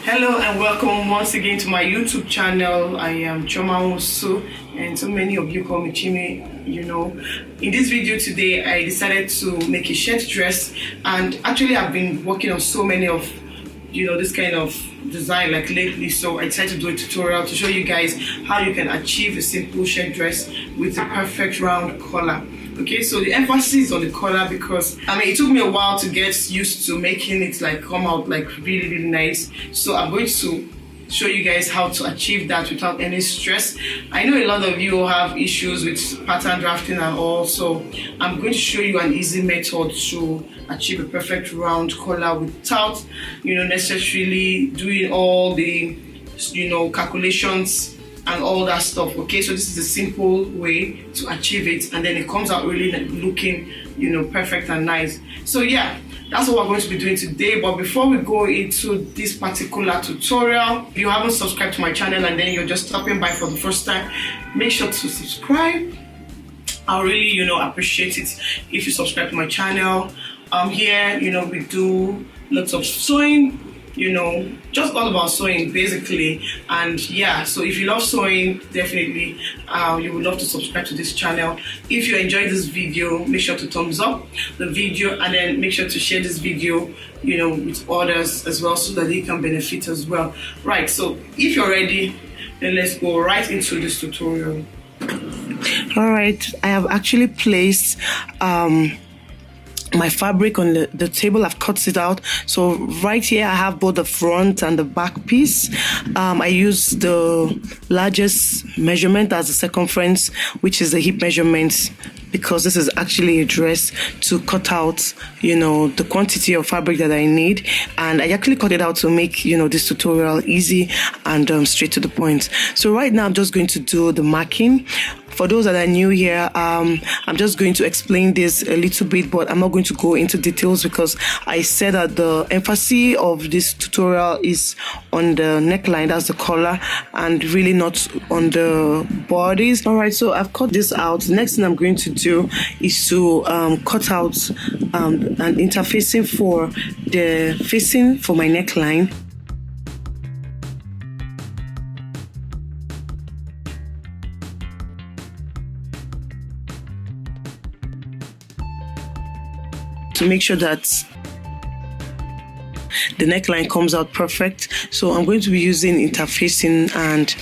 Hello and welcome once again to my YouTube channel. I am Nwosu and so many of you call me Chioma, you know. In this video today, I decided to make a shirt dress, and actually I've been working on so many of, this kind of design like lately, so I decided to do a tutorial to show you guys how you can achieve a simple shirt dress with a perfect round collar. Okay, so the emphasis is on the collar because it took me a while to get used to making it like come out like really nice. So I'm going to show you guys how to achieve that without any stress. I know a lot of you have issues with pattern drafting and all, so I'm going to show you an easy method to achieve a perfect round collar without necessarily doing all the calculations and all that stuff. Okay, so this is a simple way to achieve it, and then it comes out really looking perfect and nice. So yeah, that's what we're going to be doing today. But before we go into this particular tutorial, if you haven't subscribed to my channel and then you're just stopping by for the first time, make sure to subscribe. I'll really appreciate it if you subscribe to my channel. Here we do lots of sewing, just all about sewing basically. And yeah, so if you love sewing, definitely you would love to subscribe to this channel. If you enjoyed this video, make sure to thumbs up the video, and then make sure to share this video with others as well, so that they can benefit as well. Right, so if you're ready, then let's go right into this tutorial. All right, I have actually placed my fabric on the table. I've cut it out. So right here I have both the front and the back piece. I use the largest measurement as the circumference, which is the hip measurement, because this is actually a dress to cut out the quantity of fabric that I need. And I actually cut it out to make this tutorial easy and straight to the point. So right now I'm just going to do the marking. For those that are new here, I'm just going to explain this a little bit, but I'm not going to go into details because I said that the emphasis of this tutorial is on the neckline, that's the collar, and really not on the bodies. All right, so I've cut this out. The next thing I'm going to do is to cut out an interfacing for the facing for my neckline. To make sure that the neckline comes out perfect. So I'm going to be using interfacing, and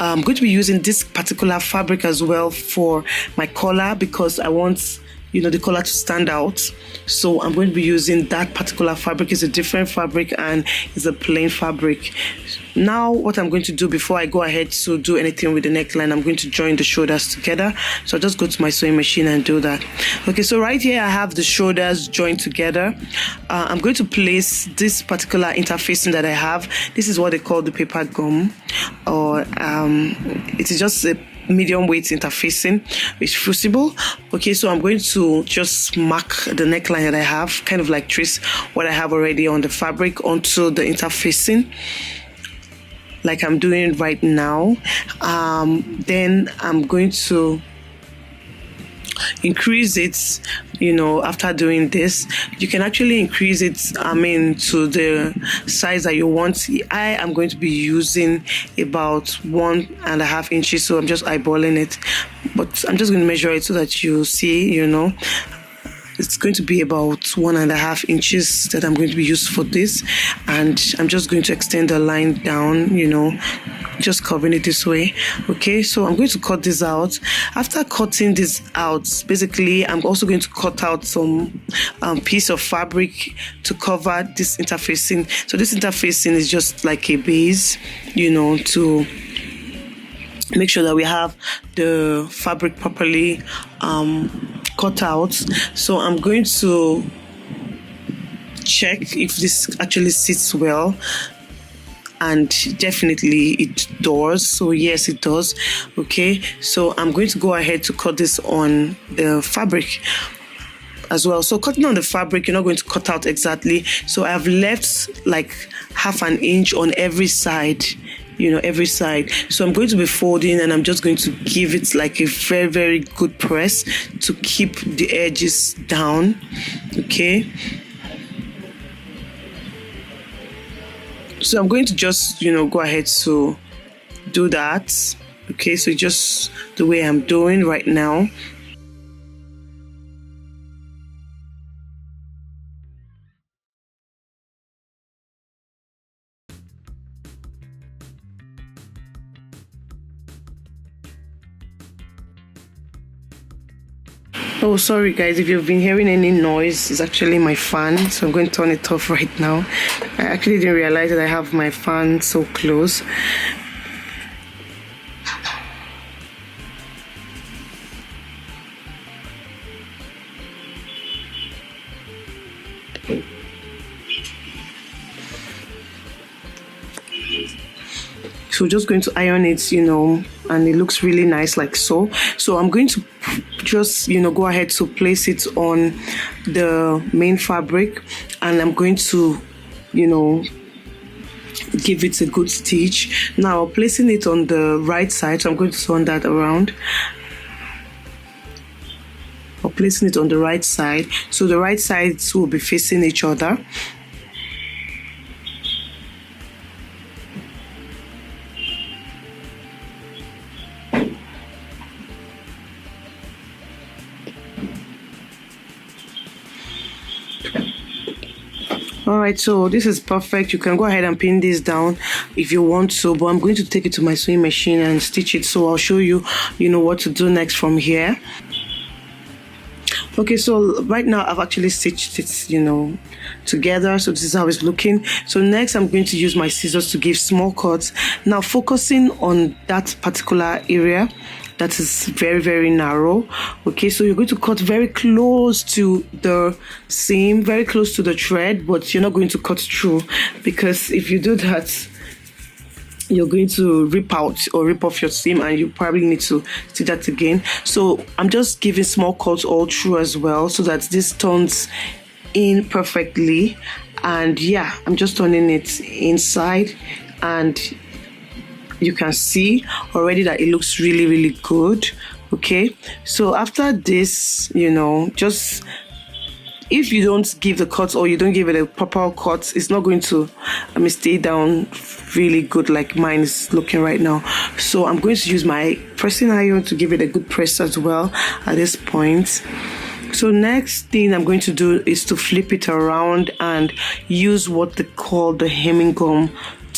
I'm going to be using this particular fabric as well for my collar because I want the collar to stand out. So I'm going to be using that particular fabric. It's a different fabric and it's a plain fabric. Now what I'm going to do before I go ahead to do anything with the neckline, I'm going to join the shoulders together. So I'll just go to my sewing machine and do that. Okay, so right here I have the shoulders joined together. I'm going to place this particular interfacing that I have. This is what they call the paper gum, or it is just a medium weight interfacing. It's fusible. Okay, so I'm going to just mark the neckline that I have, kind of like trace what I have already on the fabric onto the interfacing, like I'm doing right now. Then I'm going to increase it. After doing this, you can actually increase it to the size that you want. I am going to be using about 1.5 inches, so I'm just eyeballing it, but I'm just going to measure it so that you see it's going to be about 1.5 inches that I'm going to be used for this. And I'm just going to extend the line down, just covering it this way. Okay, so I'm going to cut this out. After cutting this out, basically I'm also going to cut out some piece of fabric to cover this interfacing. So this interfacing is just like a base, to make sure that we have the fabric properly cut out. So I'm going to check if this actually sits well, and definitely it does. So yes, it does. Okay, so I'm going to go ahead to cut this on the fabric as well. So cutting on the fabric, you're not going to cut out exactly, so I've left like 1/2 inch on every side, every side. So I'm going to be folding, and I'm just going to give it like a very good press to keep the edges down. Okay, So I'm going to just, go ahead to do that. Okay, so just the way I'm doing right now. Oh, sorry guys, if you've been hearing any noise, it's actually my fan, so I'm going to turn it off right now. I actually didn't realize that I have my fan so close. So just going to iron it, and it looks really nice like so. So I'm going to just, go ahead to place it on the main fabric, and I'm going to, give it a good stitch. Now placing it on the right side, so I'm going to turn that around. Or placing it on the right side, so the right sides will be facing each other. Alright, so this is perfect. You can go ahead and pin this down if you want to, but I'm going to take it to my sewing machine and stitch it, so I'll show you, what to do next from here. Okay, so right now I've actually stitched it, together. So this is how it's looking. So next I'm going to use my scissors to give small cuts. Now focusing on that particular area that is very, very narrow. Okay, so you're going to cut very close to the seam, very close to the thread, but you're not going to cut through, because if you do that, you're going to rip out or rip off your seam, and you probably need to stitch that again. So I'm just giving small cuts all through as well, so that this turns in perfectly. And yeah, I'm just turning it inside, and you can see already that it looks really, really good. Okay, so after this, just if you don't give the cut, or you don't give it a proper cut, it's not going to stay down really good like mine is looking right now. So I'm going to use my pressing iron to give it a good press as well at this point. So next thing I'm going to do is to flip it around and use what they call the hemming gum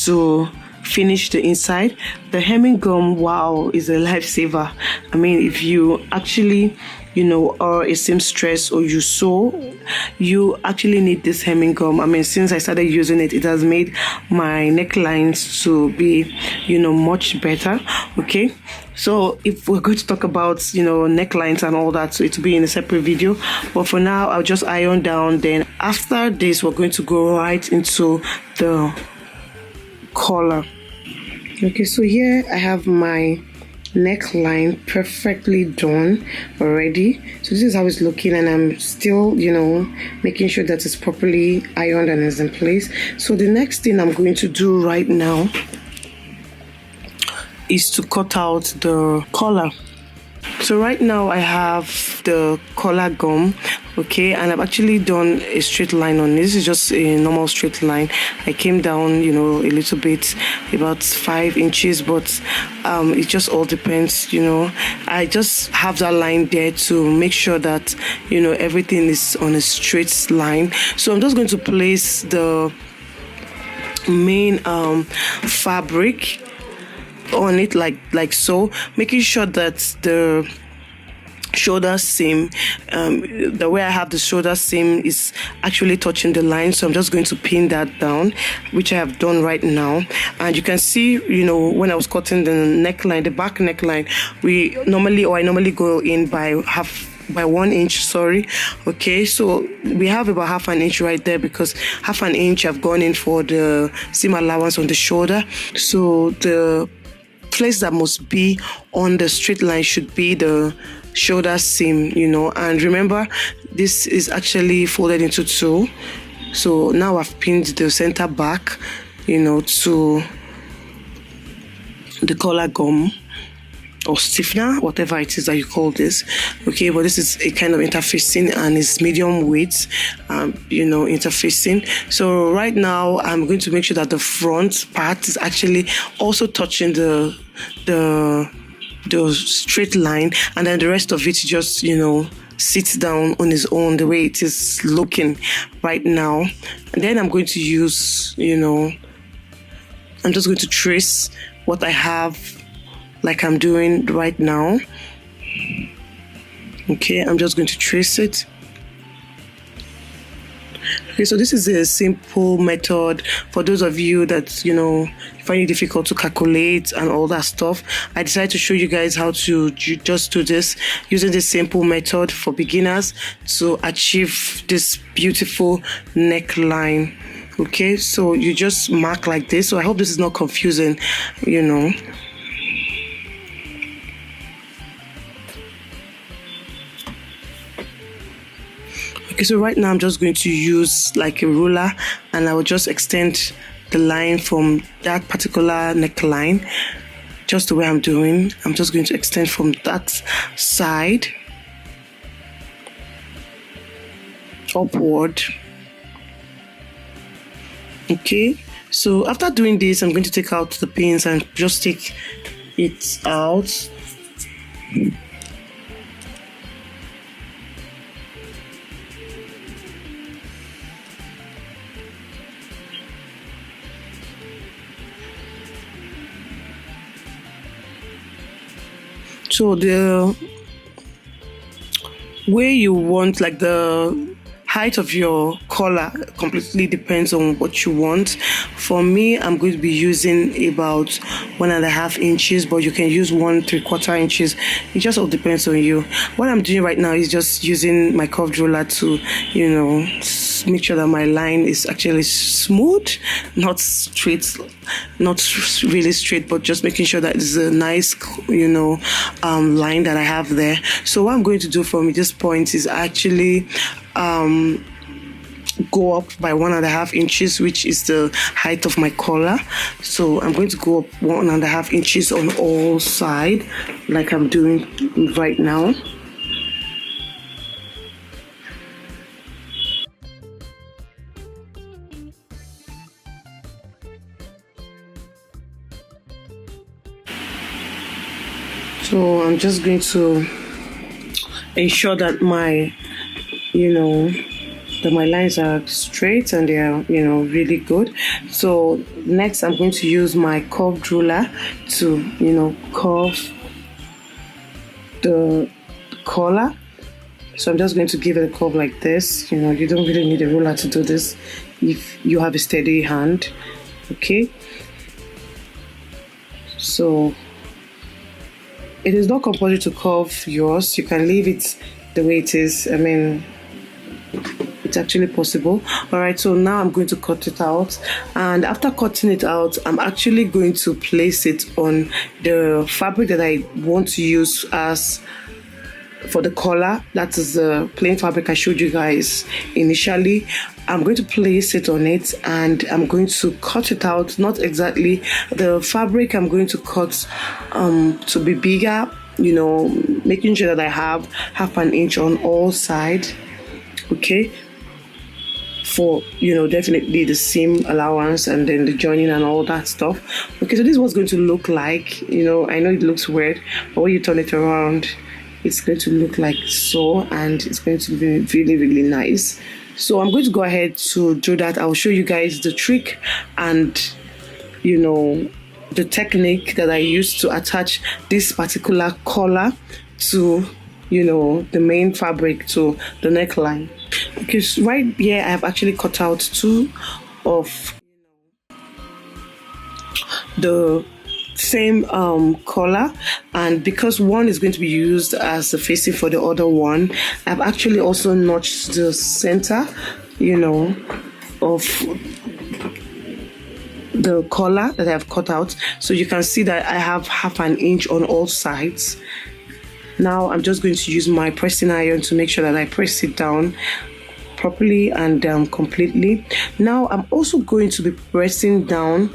to finish the inside. The hemming gum, wow, is a lifesaver. I mean, if you actually or a seamstress, or you sew, you actually need this hemming gum. I mean, since I started using it, it has made my necklines to be much better. Okay, so if we're going to talk about necklines and all that, so it will be in a separate video, but for now I'll just iron down. Then after this, we're going to go right into the collar. Okay, so here I have my neckline perfectly done already. So this is how it's looking, and I'm still making sure that it's properly ironed and is in place. So the next thing I'm going to do right now is to cut out the collar. So right now I have the collar gum, okay, and I've actually done a straight line on this. It's just a normal straight line. I came down a little bit, about 5 inches, but it just all depends. I just have that line there to make sure that everything is on a straight line. So I'm just going to place the main fabric on it like so, making sure that the shoulder seam, the way I have the shoulder seam is actually touching the line. So I'm just going to pin that down, which I have done right now. And you can see, when I was cutting the neckline, the back neckline, I normally go in by 1 inch, sorry. Okay, so we have about half an inch right there, because half an inch I've gone in for the seam allowance on the shoulder. So the place that must be on the straight line should be the shoulder seam, and remember, this is actually folded into 2. So now I've pinned the center back to the collar gum. or stiffener, whatever it is that you call this. Okay, but this is a kind of interfacing and it's medium weight, interfacing. So right now I'm going to make sure that the front part is actually also touching the straight line, and then the rest of it just sits down on its own the way it is looking right now. And then I'm going to use I'm just going to trace what I have like I'm doing right now. Okay, I'm just going to trace it. Okay, so this is a simple method for those of you that find it difficult to calculate and all that stuff. I decided to show you guys how to just do this using this simple method for beginners to achieve this beautiful neckline. Okay, so you just mark like this. So I hope this is not confusing, Okay, so right now I'm just going to use like a ruler, and I will just extend the line from that particular neckline, just the way I'm doing. I'm just going to extend from that side upward. Okay, so after doing this, I'm going to take out the pins and just take it out. So the way you want, like the height of your collar, completely depends on what you want. For me, I'm going to be using about 1.5 inches, but you can use 1.75 inches. It just all depends on you. What I'm doing right now is just using my curved ruler to make sure that my line is actually smooth, not straight, not really straight, but just making sure that it's a nice line that I have there. So what I'm going to do from this point is actually go up by 1.5 inches, which is the height of my collar. So I'm going to go up 1.5 inches on all sides, like I'm doing right now. So I'm just going to ensure that my my lines are straight and they are really good. So next I'm going to use my curved ruler to curve the collar. So I'm just going to give it a curve like this. You don't really need a ruler to do this if you have a steady hand. Okay, so it is not compulsory to curve yours. You can leave it the way it is. I mean, it's actually possible. All right, so now I'm going to cut it out, and after cutting it out, I'm actually going to place it on the fabric that I want to use as for the collar. That is the plain fabric I showed you guys initially. I'm going to place it on it, and I'm going to cut it out. Not exactly the fabric I'm going to cut to be bigger, making sure that I have 1/2 inch on all sides. Okay, for definitely the seam allowance and then the joining and all that stuff. Okay, so this is what's going to look like. I know it looks weird, but when you turn it around, it's going to look like so, and it's going to be really, really nice. So I'm going to go ahead to do that. I'll show you guys the trick and the technique that I use to attach this particular collar to the main fabric, to the neckline. Okay, so right here I have actually cut out 2 of the same collar, and because one is going to be used as the facing for the other one, I've actually also notched the center of the collar that I've cut out, so you can see that I have 1/2 inch on all sides. Now I'm just going to use my pressing iron to make sure that I press it down properly and completely. Now I'm also going to be pressing down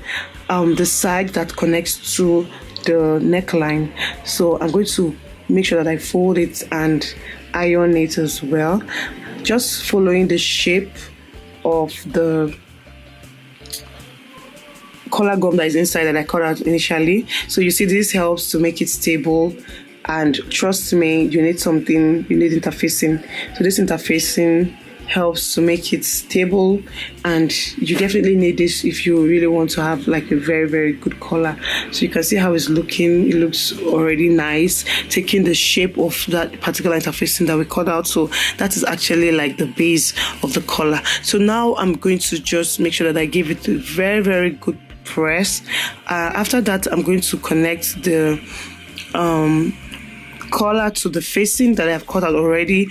the side that connects to the neckline. So I'm going to make sure that I fold it and iron it as well, just following the shape of the collar gum that is inside that I cut out initially. So you see, this helps to make it stable, and trust me, you need interfacing. So this interfacing helps to make it stable, and you definitely need this if you really want to have like a very, very good collar. So you can see how it's looking. It looks already nice, taking the shape of that particular interfacing that we cut out. So that is actually like the base of the collar. So now I'm going to just make sure that I give it a very, very good press. After that, I'm going to connect the collar to the facing that I've cut out already.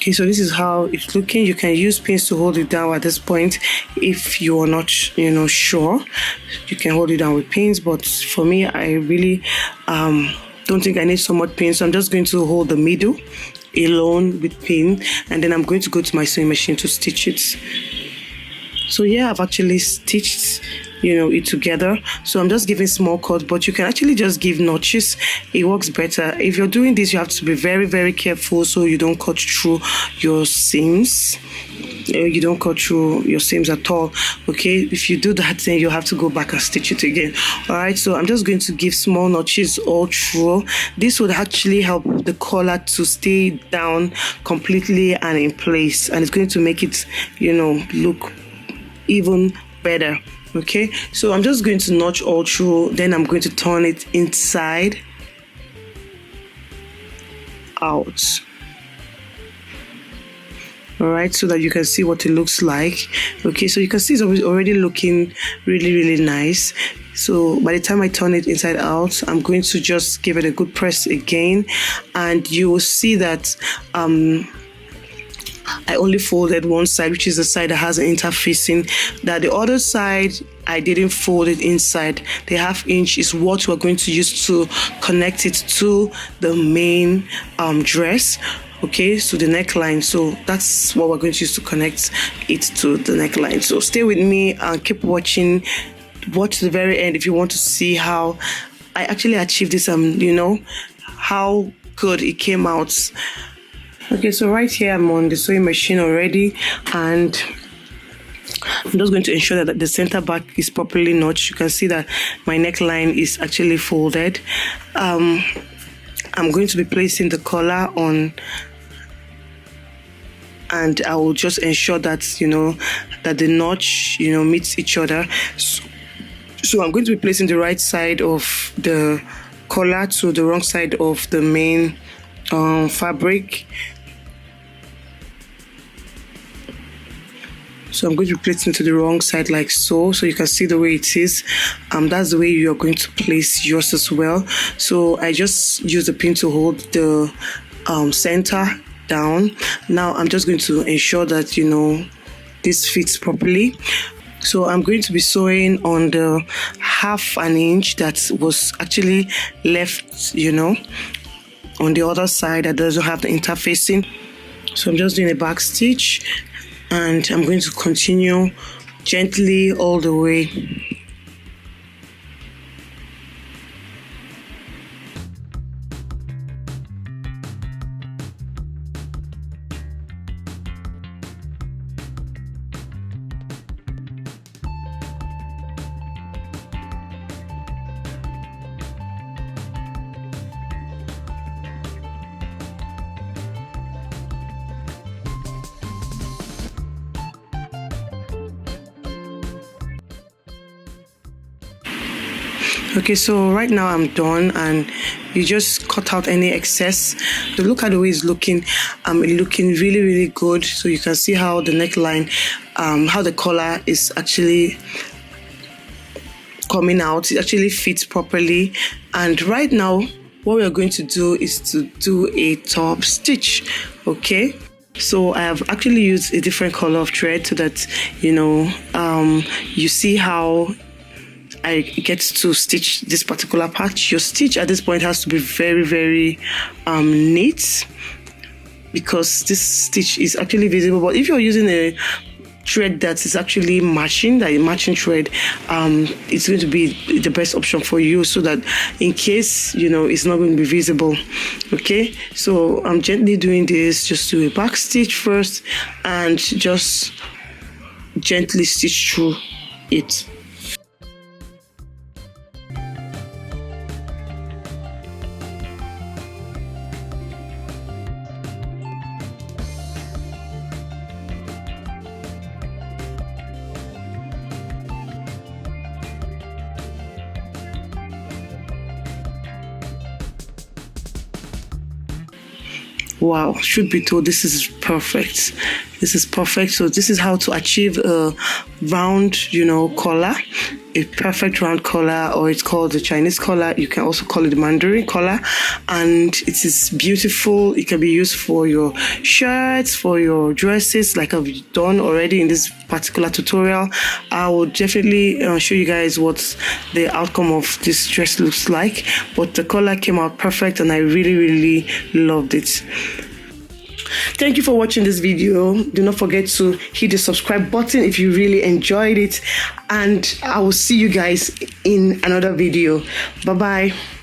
Okay, so this is how it's looking. You can use pins to hold it down at this point. If you are not, sure, you can hold it down with pins. But for me, I really don't think I need so much pins. So I'm just going to hold the middle alone with pin, and then I'm going to go to my sewing machine to stitch it. So yeah, I've actually stitched it together. So I'm just giving small cuts, but you can actually just give notches. It works better. If you're doing this, you have to be very, very careful so you don't cut through your seams. You don't cut through your seams at all. Okay, if you do that, then you have to go back and stitch it again. All right, so I'm just going to give small notches all through. This would actually help the collar to stay down completely and in place, and it's going to make it look even better. Okay, so I'm just going to notch all through, then I'm going to turn it inside out. All right, so that you can see what it looks like. Okay, so you can see it's already looking really, really nice. So by the time I turn it inside out, I'm going to just give it a good press again, and you will see that I only folded one side, which is the side that has an interfacing. That the other side, I didn't fold it inside. The 1/2 inch is what we're going to use to connect it to the main dress. Okay, so the neckline. So that's what we're going to use to connect it to the neckline. So stay with me and keep watching. Watch the very end if you want to see how I actually achieved this. How good it came out. Okay, so right here I'm on the sewing machine already, and I'm just going to ensure that the center back is properly notched. You can see that my neckline is actually folded. I'm going to be placing the collar on, and I will just ensure that that the notch meets each other. So I'm going to be placing the right side of the collar to the wrong side of the main fabric. So I'm going to be placing to the wrong side like so you can see the way it is. That's the way you're going to place yours as well. So I just use the pin to hold the center down. Now I'm just going to ensure that this fits properly. So I'm going to be sewing on the 1/2 inch that was actually left on the other side that doesn't have the interfacing. So I'm just doing a back stitch, and I'm going to continue gently all the way. Okay, so right now I'm done, and you just cut out any excess. So look at the way it's looking. It's looking really, really good. So you can see how the neckline, how the collar is actually coming out. It actually fits properly. And right now, what we are going to do is to do a top stitch. Okay. So I have actually used a different color of thread so that you see how I get to stitch this particular part. Your stitch at this point has to be very, very neat, because this stitch is actually visible. But if you're using a thread that is actually matching, that matching thread, it's going to be the best option for you, so that in case, you know, it's not going to be visible. Okay, so I'm gently doing this. Just do a back stitch first and just gently stitch through it. Wow, should be told, this is perfect. This is perfect. So this is how to achieve a round, you know, collar, a perfect round collar, or it's called the Chinese collar. You can also call it the mandarin collar, and it is beautiful. It can be used for your shirts, for your dresses, like I've done already in this particular tutorial. I will definitely show you guys what the outcome of this dress looks like, but the collar came out perfect and I really loved it. Thank you for watching this video. Do not forget to hit the subscribe button if you really enjoyed it, and I will see you guys in another video. Bye bye.